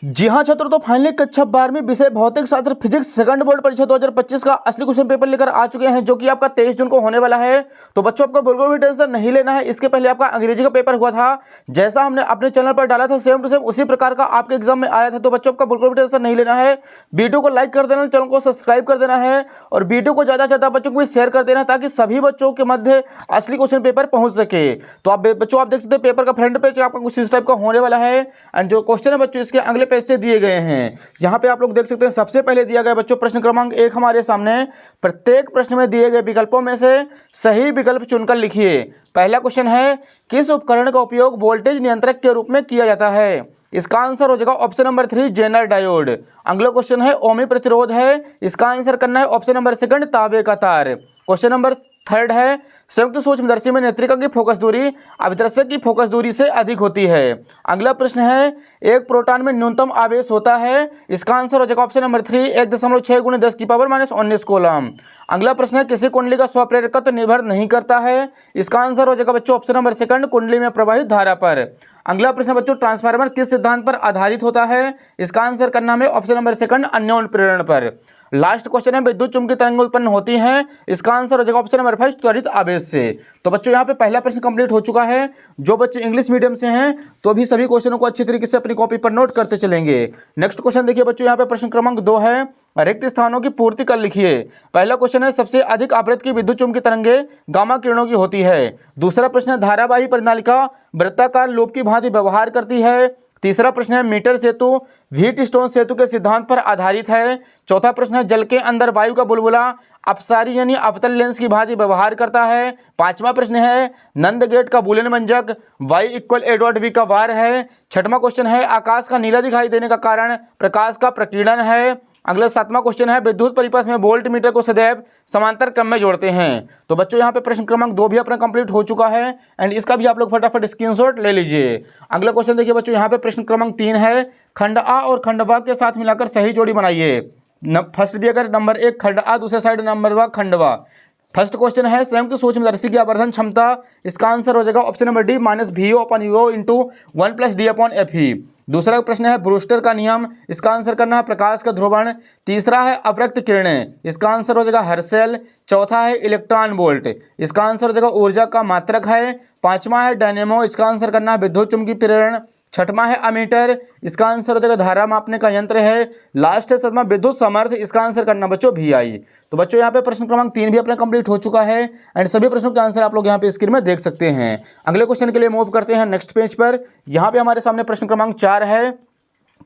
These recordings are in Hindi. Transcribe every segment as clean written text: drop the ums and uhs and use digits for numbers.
जी हाँ छात्रों, तो फाइनली कक्षा 12वीं विषय भौतिक शास्त्र फिजिक्स सेकंड बोर्ड परीक्षा 2025 का असली क्वेश्चन पेपर लेकर आ चुके हैं, जो कि आपका 23 जून को होने वाला है। तो बच्चों, आपको बिल्कुल भी टेंशन नहीं लेना है। इसके पहले आपका अंग्रेजी का पेपर हुआ था, जैसा हमने अपने चैनल पर डाला था सेम टू सेम उसी प्रकार का आपके एग्जाम में आया था। तो बच्चों, आपका बिल्कुल भी टेंशन नहीं लेना है। वीडियो को लाइक कर देना, चैनल को सब्सक्राइब कर देना है और वीडियो को ज्यादा से ज्यादा बच्चों को भी शेयर कर देना है, ताकि सभी बच्चों के मध्य असली क्वेश्चन पेपर पहुंच सके। तो आप बच्चों, आप देख सकते हैं पेपर का फ्रंट पेज आपका कुछ इस टाइप का होने वाला है एंड जो क्वेश्चन है बच्चों इसके अगले पेज से दिए गए हैं। यहां पे आप लोग देख सकते हैं, सबसे पहले दिया गया बच्चों प्रश्न क्रमांक 1 हमारे सामने। प्रत्येक प्रश्न में दिए गए विकल्पों में से सही विकल्प चुनकर लिखिए। पहला क्वेश्चन है, किस उपकरण का उपयोग वोल्टेज नियंत्रक के रूप में किया जाता है? इसका आंसर हो जाएगा ऑप्शन नंबर 3 जेनर डायोड। अगला क्वेश्चन है, ओमी प्रतिरोध है। इसका आंसर करना है ऑप्शन नंबर 2 तांबे का तार। क्वेश्चन नंबर 3 है, संयुक्त सूक्ष्मदर्शी में नेत्रिका की फोकस दूरी अभिदर्शक की फोकस दूरी से अधिक होती है। अगला प्रश्न है, एक प्रोटॉन में न्यूनतम आवेश होता है। इसका आंसर हो जाएगा ऑप्शन नंबर 3 1.6 × 10⁻⁻19 कूलम। अगला प्रश्न है, किसी कुंडली का स्वप्रेरकत्व निर्भर नहीं करता है। इसका आंसर हो जाएगा बच्चों ऑप्शन नंबर 2 कुंडली में प्रवाहित धारा पर। अगला प्रश्न बच्चों, ट्रांसफार्मर किस सिद्धांत पर आधारित होता है? इसका आंसर करना है ऑप्शन नंबर 2 अन्योन्य प्रेरण पर। लास्ट क्वेश्चन है, विद्युत चुंबकीय तरंगें उत्पन्न होती हैं। इसका आंसर हो जाएगा ऑप्शन नंबर 5 त्वरित आवेश से। तो बच्चों, यहाँ पे पहला प्रश्न कंप्लीट हो चुका है। जो बच्चे इंग्लिश मीडियम से हैं तो भी सभी क्वेश्चनों को अच्छी तरीके से अपनी कॉपी पर नोट करते चलेंगे। नेक्स्ट क्वेश्चन देखिए बच्चों, यहाँ पे प्रश्न क्रमांक 2 है, रिक्त स्थानों की पूर्ति कर लिखिए। पहला क्वेश्चन है, सबसे अधिक आवृत्ति की विद्युत चुंबकीय तरंगें गामा किरणों की होती है। दूसरा प्रश्न है, धारावाही प्रणालिका वृत्ताकार लूप की भांति व्यवहार करती है। तीसरा प्रश्न है, मीटर सेतु व्हीटस्टोन सेतु के सिद्धांत पर आधारित है। चौथा प्रश्न है, जल के अंदर वायु का बुलबुला अपसारी यानी अवतल लेंस की भांति व्यवहार करता है। पांचवा प्रश्न है, नंद गेट का बूलियन व्यंजक y=a.v का वार है। छठवां क्वेश्चन है, आकाश का नीला दिखाई देने का कारण प्रकाश का प्रकीर्णन है। अगला 7वां क्वेश्चन है, विद्युत परिपथ में वोल्ट मीटर को सदैव समांतर क्रम में जोड़ते हैं। तो बच्चों, यहाँ पे प्रश्न क्रमांक 2 भी अपना कंप्लीट हो चुका है एंड इसका भी आप लोग फटाफट स्क्रीनशॉट ले लीजिए। अगला क्वेश्चन देखिए बच्चों, यहाँ पे प्रश्न क्रमांक 3 है, खंड आ और खंड ब के साथ मिलाकर सही जोड़ी बनाइए। फर्स्ट दिया गया नंबर 1 खंड आ, दूसरे साइड नंबर व खंड व। फर्स्ट क्वेश्चन है, संयुक्त सूक्ष्मदर्शी की आवर्धन क्षमता। इसका आंसर हो जाएगा option number D -VO/UO × 1 +D/FE। दूसरा प्रश्न है, ब्रूस्टर का नियम। इसका आंसर करना है प्रकाश का ध्रुवण। तीसरा है, अपरक्त किरणें। इसका आंसर हो जाएगा हर्शेल। चौथा है, इलेक्ट्रॉन वोल्ट। इसका आंसर हो जाएगा ऊर्जा का मात्रक है। पांचवा है, डायनेमो। इसका आंसर करना है विद्युत चुम्बकीय प्रेरण। छठवां है, अमीटर। इसका आंसर हो जाएगा धारा मापने का यंत्र है। लास्ट है 7वां विद्युत समर्थ। इसका आंसर करना बच्चों VI। तो बच्चों, यहाँ पे प्रश्न क्रमांक 3 भी अपना कंप्लीट हो चुका है एंड सभी प्रश्नों के आंसर आप लोग यहाँ पे स्क्रीन में देख सकते हैं। अगले क्वेश्चन के लिए मूव करते हैं नेक्स्ट पेज पर। यहाँ पे हमारे सामने प्रश्न क्रमांक 4 है,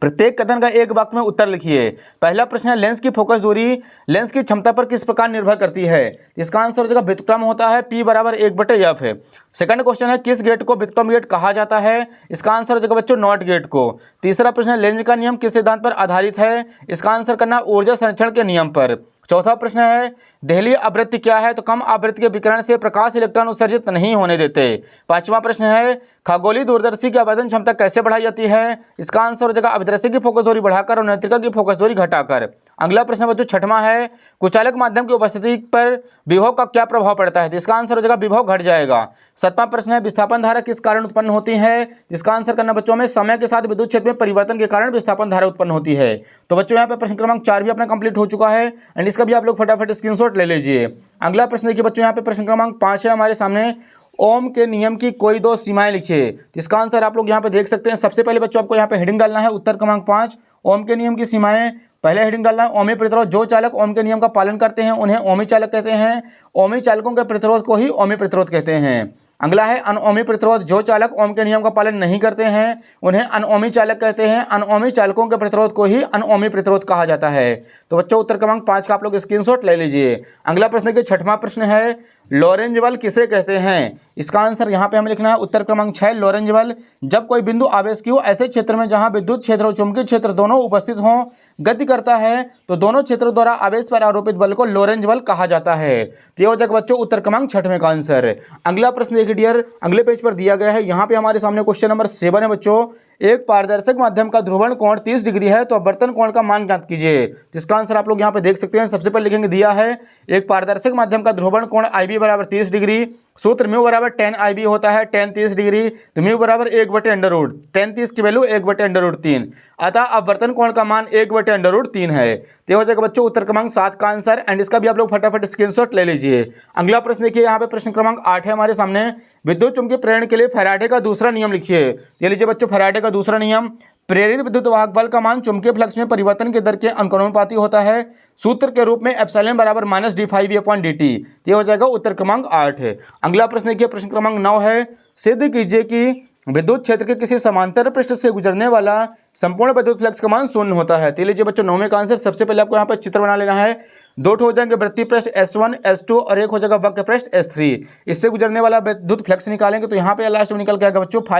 प्रत्येक कथन का एक वाक्य में उत्तर लिखिए। पहला प्रश्न है, लेंस की फोकस दूरी लेंस की क्षमता पर किस प्रकार निर्भर करती है? इसका आंसर हो जाएगा व्युत्क्रम होता है, P = 1/f है। सेकंड क्वेश्चन है, किस गेट को व्युत्क्रम गेट कहा जाता है? इसका आंसर हो जाएगा बच्चों नॉट गेट को। तीसरा प्रश्न है, लेंज का नियम किस सिद्धांत पर आधारित है? इसका आंसर करना ऊर्जा संरक्षण के नियम पर। चौथा प्रश्न है, देहलीय आवृत्ति क्या है? तो कम आवृत्ति के विकिरण से प्रकाश इलेक्ट्रॉन उत्सर्जित नहीं होने देते। पांचवा प्रश्न है, खगोलीय दूरदर्शी की आवर्धन क्षमता कैसे बढ़ाई जाती है? इसका आंसर हो जाएगा अभिदर्शी की फोकस दूरी बढ़ाकर और नेत्रिका की फोकस दूरी घटाकर। अगला प्रश्न बच्चों 6वां है, कुचालक माध्यम की उपस्थिति पर विभव का क्या प्रभाव पड़ता है? तो इसका आंसर हो जाएगा विभव घट जाएगा। 7वां प्रश्न है, विस्थापन धारा किस कारण उत्पन्न होती है? जिसका आंसर करना बच्चों में समय के साथ विद्युत क्षेत्र में परिवर्तन के कारण विस्थापन धारा उत्पन्न होती है। तो बच्चों, यहाँ पे प्रश्न क्रमांक 4 भी अपना कंप्लीट हो चुका है एंड इसका भी आप लोग फटाफट स्क्रीनशॉट ले लीजिए। अगला प्रश्न देखिए बच्चों, यहाँ पे प्रश्न क्रमांक 5 है हमारे सामने, ओम के नियम की कोई 2 सीमाएं लिखिए। इसका आंसर आप लोग यहाँ पे देख सकते हैं। सबसे पहले बच्चों, आपको यहाँ पे हेडिंग डालना है उत्तर क्रमांक 5 ओम के नियम की सीमाएं। पहले हेडिंग डालना है, ओमी प्रतिरोध। जो चालक ओम के नियम का पालन करते हैं उन्हें ओमी चालक कहते हैं। ओमी चालकों के प्रतिरोध को ही ओमी प्रतिरोध कहते हैं। अगला है अनओमी प्रतिरोध। जो चालक ओम के नियम का पालन नहीं करते हैं उन्हें अनओमी चालक कहते हैं। अनओमी चालकों के प्रतिरोध को ही अनओमी प्रतिरोध कहा जाता है। तो बच्चों, उत्तर क्रमांक 5 का आप लोग स्क्रीनशॉट ले लीजिए। अगला प्रश्न देखिए, 6वां प्रश्न है, लॉरेंज बल किसे कहते हैं? इसका आंसर यहाँ पे हमें लिखना है उत्तर क्रमांक 6 लॉरेंज बल। जब कोई बिंदु आवेश की हो ऐसे क्षेत्र में जहां विद्युत क्षेत्र और चुंबकीय क्षेत्र दोनों उपस्थित हों, गति करता है, तो दोनों क्षेत्रों द्वारा आवेश पर आरोपित बल को लॉरेंज बल कहा जाता है। तो ये हो जाएगा बच्चों उत्तर क्रमांक 6वें का आंसर। अगला प्रश्न देखिए डियर, अगले पेज पर दिया गया है। यहाँ पे हमारे सामने क्वेश्चन नंबर 7 है बच्चों, एक पारदर्शक माध्यम का ध्रुवण कोण 30 डिग्री है, तो अपवर्तन कोण का मान ज्ञात कीजिए। जिसका आंसर आप लोग यहाँ पे देख सकते हैं। सबसे पहले लिखेंगे, दिया है एक पारदर्शक माध्यम का ध्रुवण कोण IB बी बराबर 30 डिग्री। सूत्र म्यू बराबर tan IB होता है, tan 30 डिग्री, तो म्यू बराबर 1/√, tan 30 की वैल्यू 1/√3। अतः अपवर्तन कोण का मान 1/√3 है। तो हो जाएगा बच्चों उत्तर क्रमांक 7 का आंसर। एंड इसका भी आप लोग फटाफट स्क्रीनशॉट ले लीजिए। अगला प्रश्न देखिए, यहाँ पे प्रश्न क्रमांक 8 है हमारे सामने। विद्युत चुम्बकीय प्रेरण के लिए फैराडे का दूसरा नियम लिखिए। ये लीजिए बच्चों, फैराडे का दूसरा नियम, प्रेरित विद्युत वाहक बल का मान चुंबकीय फ्लक्स में परिवर्तन के दर के अनुपाती होता है, सूत्र के रूप में एप्सिलॉन बराबर -d∅v/dt। ये हो जाएगा उत्तर क्रमांक 8 है। अगला प्रश्न देखिए, प्रश्न क्रमांक 9 है। सिद्ध कीजिए कि विद्युत क्षेत्र के किसी समांतर पृष्ठ से गुजरने वाला संपूर्ण विद्युत फ्लक्स का मान शून्य होता है। तो लीजिए बच्चों 9वें का आंसर। सबसे पहले आपको यहाँ पर चित्र बना लेना है। दो हो जाएंगे वृत्तीय पृष्ठ S1 S2 और एक हो जाएगा वक्र पृष्ठ S3। इससे गुजरने वाला विद्युत फ्लक्स निकालेंगे तो यहाँ पे लास्ट में निकल के आएगा बच्चों φ =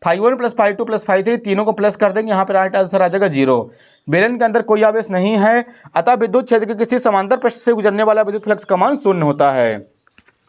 φ1 + φ2 + φ3, तीनों को प्लस कर देंगे। यहाँ पे राइट आंसर आ जाएगा 0। बेलन के अंदर कोई आवेश नहीं है, अतः विद्युत क्षेत्र के किसी समांतर पृष्ठ से गुजरने वाला विद्युत फ्लक्स का मान शून्य होता है।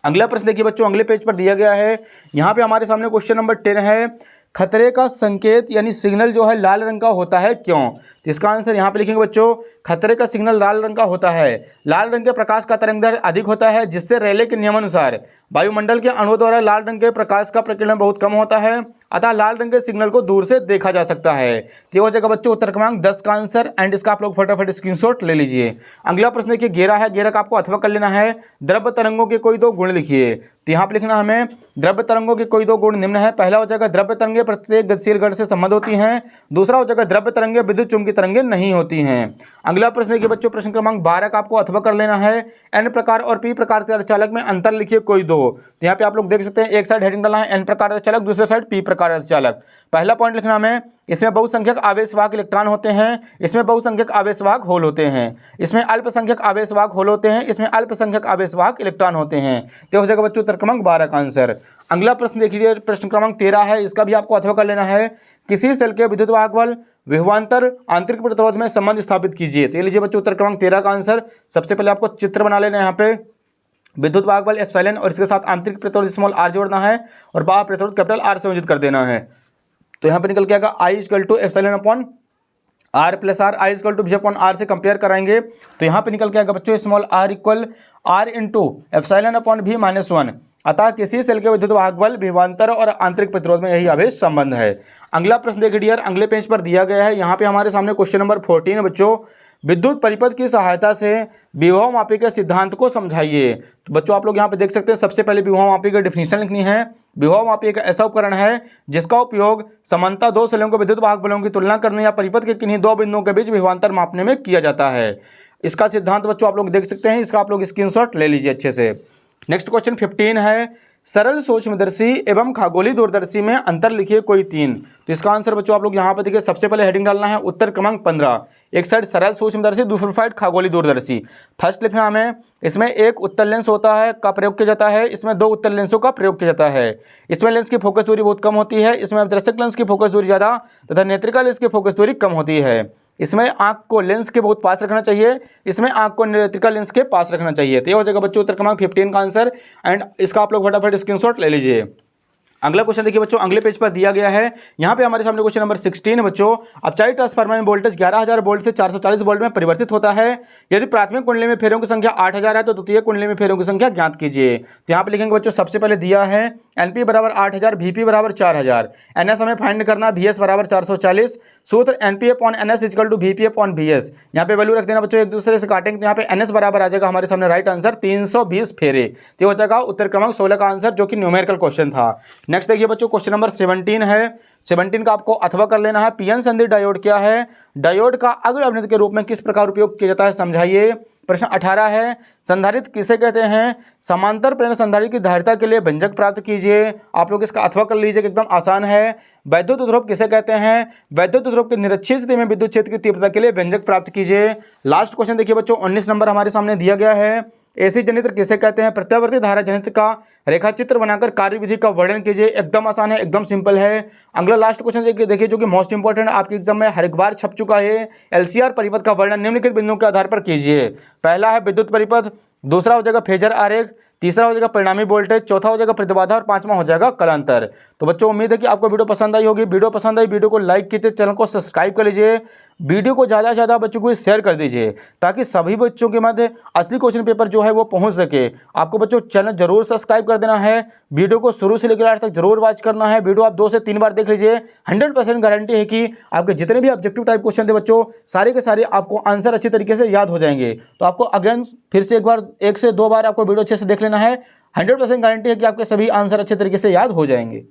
अगला प्रश्न देखिए बच्चों, अगले पेज पर दिया गया है। यहाँ पे हमारे सामने क्वेश्चन नंबर 10 है। खतरे का संकेत यानी सिग्नल जो है लाल रंग का होता है, क्यों? तो इसका आंसर यहाँ पे लिखेंगे बच्चों, खतरे का सिग्नल लाल रंग का होता है। लाल रंग के प्रकाश का तरंगदैर्घ्य अधिक होता है, जिससे रेले के नियमानुसार वायुमंडल के अणुओं द्वारा लाल रंग के प्रकाश का प्रकीर्णन बहुत कम होता है, अतः लाल रंग के सिग्नल को दूर से देखा जा सकता है। तो हो जाएगा बच्चों उत्तर क्रमांक 10 का आंसर। एंड इसका आप लोग फटाफट स्क्रीनशॉट ले लीजिए। अगला प्रश्न देखिए, घेरा है। घेरा का आपको अथवा कर लेना है। द्रव्य तरंगों के कोई दो गुण लिखिए। तो यहाँ पे लिखना हमें द्रव्य तरंगों के कोई दो गुण निम्न है। पहला हो जाएगा द्रव्य तरंगे प्रत्येक गतिशील गण से संबद्ध होती हैं। दूसरा हो जाएगा द्रव्य तरंगे विद्युत चुम्बकीय तरंगे नहीं होती हैं। अगला प्रश्न देखिए बच्चों, प्रश्न क्रमांक 12 का आपको अथवा कर लेना है। एन प्रकार और पी प्रकार के अर्धचालक में अंतर लिखिए कोई दो। तो यहाँ पे आप लोग देख सकते हैं, एक साइड हेडिंग डाला है एन प्रकार अर्धचालक, दूसरे साइड पी प्रकार अर्धचालक। पहला पॉइंट लिखना हमें, इसमें बहुसंख्यक आवेशवाहक इलेक्ट्रॉन होते हैं, इसमें बहुसंख्यक आवेशवाहक होल होते हैं, इसमें अल्पसंख्यक आवेशवाहक होल होते हैं, इसमें अल्पसंख्यक आवेशवाहक इलेक्ट्रॉन होते हैं। तो हो जाएगा बच्चों उत्तर क्रमांक 12 का आंसर। अगला प्रश्न देखिए, प्रश्न क्रमांक 13 है। इसका भी आपको अथवा कर लेना है। किसी सेल के विद्युत वाहक बल विभवांतर आंतरिक प्रतिरोध में संबंध स्थापित कीजिए। तो लीजिए बच्चों उत्तर क्रमांक 13 का आंसर। सबसे पहले आपको चित्र बना लेना है। यहाँ पे विद्युत वाहक बल एप्सिलॉन और इसके साथ आंतरिक प्रतिरोध स्मॉल r जोड़ना है और बाह्य प्रतिरोध कैपिटल R संयोजित कर देना है। तो यहाँ पे निकल के आएगा I = εr + r, I = v/r से कंपेयर कराएंगे तो यहाँ पे निकल के आएगा बच्चों स्मॉल r = r × εv-1। अतः किसी सेल के विद्युत वाहक बल विभवांतर और आंतरिक प्रतिरोध में यही आवेश संबंध है। अगला प्रश्न देखिए डियर, अगले पेज पर दिया गया है। यहाँ पे हमारे सामने क्वेश्चन नंबर 14 है बच्चों। विद्युत परिपथ की सहायता से विभव मापी के सिद्धांत को समझाइए। तो बच्चों आप लोग यहाँ पे देख सकते हैं, सबसे पहले विभव मापी की डेफिनेशन लिखनी है। विभव मापी एक ऐसा उपकरण है जिसका उपयोग समानता दो सेलों के विद्युत वाहक बलों की तुलना करने या परिपथ के किन्हीं दो बिंदुओं के बीच विभवांतर मापने में किया जाता है। इसका सिद्धांत बच्चों आप लोग देख सकते हैं, इसका आप लोग स्क्रीनशॉट ले लीजिए अच्छे से। नेक्स्ट क्वेश्चन 15 है। सरल सूक्ष्मदर्शी एवं खगोलीय दूरदर्शी में अंतर लिखिए कोई तीन। तो इसका आंसर बच्चों आप लोग यहाँ पे देखिए, सबसे पहले हेडिंग डालना है उत्तर क्रमांक 15। एक साइड सरल सूक्ष्मदर्शी, दूसरी साइड खगोलीय दूरदर्शी। फर्स्ट लिखना हमें, इसमें एक उत्तल लेंस होता है का प्रयोग किया जाता है, इसमें दो उत्तल लेंसों का प्रयोग किया जाता है। इसमें लेंस की फोकस दूरी बहुत कम होती है, इसमें अवदर्शक लेंस की फोकस दूरी ज़्यादा तथा नेत्रिका लेंस की फोकस दूरी कम होती है। इसमें आंख को लेंस के बहुत पास रखना चाहिए, इसमें आंख को नेत्रिका लेंस के पास रखना चाहिए। तो ये हो जाएगा बच्चों उत्तर क्रमांक 15 का आंसर। एंड इसका आप लोग फटाफट स्क्रीनशॉट ले लीजिए। अगला क्वेश्चन देखिए बच्चों, अगले पेज पर दिया गया है। यहाँ पे हमारे सामने क्वेश्चन नंबर 16 बच्चों। अपचारी ट्रांसफार्मर में वोल्टेज 11000 वोल्ट से 440 वोल्ट में परिवर्तित होता है। यदि प्राथमिक कुंडली में फेरों की संख्या 8000 है तो द्वितीय कुंडली में फेरों की संख्या ज्ञात कीजिए। तो यहाँ पे लिखेंगे बच्चों, सबसे पहले दिया है NP = 8000, VP = 4000, NS हमें फाइंड करना, VS = 440। सूत्र NP/NS = VP/VS। यहाँ पे वैल्यू रख देना बच्चों, एक दूसरे से काटेंगे तो यहाँ पे NS बराबर आ जाएगा हमारे सामने राइट आंसर 320 फेरे। तो हो जाएगा उत्तर क्रमांक 16 का आंसर, जो कि न्यूमेरिकल क्वेश्चन था। नेक्स्ट देखिए बच्चों, क्वेश्चन नंबर 17 है। 17 का आपको अथवा कर लेना है। पीएन संधि डायोड क्या है? डायोड का अग्र अभिनेत्र के रूप में किस प्रकार उपयोग किया जाता है, समझाइए। प्रश्न 18 है। संधारित्र किसे कहते हैं? समांतर प्लेन संधारित्र की धारिता के लिए व्यंजक प्राप्त कीजिए। आप लोग इसका अथवा कर लीजिए, एकदम आसान है। वैद्युत ध्रुव किसे कहते हैं? वैद्युत ध्रुव के निरक्षीय स्थिति में विद्युत क्षेत्र की तीव्रता के लिए व्यंजक प्राप्त कीजिए। लास्ट क्वेश्चन देखिए बच्चों, 19 नंबर हमारे सामने दिया गया है। एसी जनित्र किसे कहते हैं? प्रत्यावर्ती धारा जनित्र का रेखाचित्र बनाकर कार्यविधि का वर्णन कीजिए। एकदम आसान है, एकदम सिंपल है। अगला लास्ट क्वेश्चन देखिए, जो कि मोस्ट इंपॉर्टेंट आपके एग्जाम में हर एक बार छप चुका है। एलसीआर परिपथ का वर्णन निम्नलिखित बिंदुओं के आधार पर कीजिए। पहला है विद्युत परिपथ, दूसरा हो जाएगा फेजर आरेख, तीसरा हो जाएगा परिणामी वोल्टेज, चौथा हो जाएगा प्रतिबाधा और पांचवा हो जाएगा कलांतर। तो बच्चों उम्मीद है कि आपको वीडियो पसंद आई होगी। वीडियो पसंद आई, वीडियो को लाइक कीजिए, चैनल को सब्सक्राइब कर लीजिए। वीडियो को ज़्यादा से ज़्यादा बच्चों को शेयर कर दीजिए ताकि सभी बच्चों के मध्य असली क्वेश्चन पेपर जो है वो पहुंच सके। आपको बच्चों चैनल जरूर सब्सक्राइब कर देना है, वीडियो को शुरू से लेकर आखिर तक जरूर वॉच करना है। वीडियो आप 2 से 3 बार देख लीजिए, 100% गारंटी है कि आपके जितने भी ऑब्जेक्टिव टाइप क्वेश्चन थे बच्चों, सारे के सारे आपको आंसर अच्छी तरीके से याद हो जाएंगे। तो आपको अगेन फिर से एक से दो बार आपको वीडियो अच्छे से देख लेना है, 100% गारंटी है कि आपके सभी आंसर अच्छे तरीके से याद हो जाएंगे।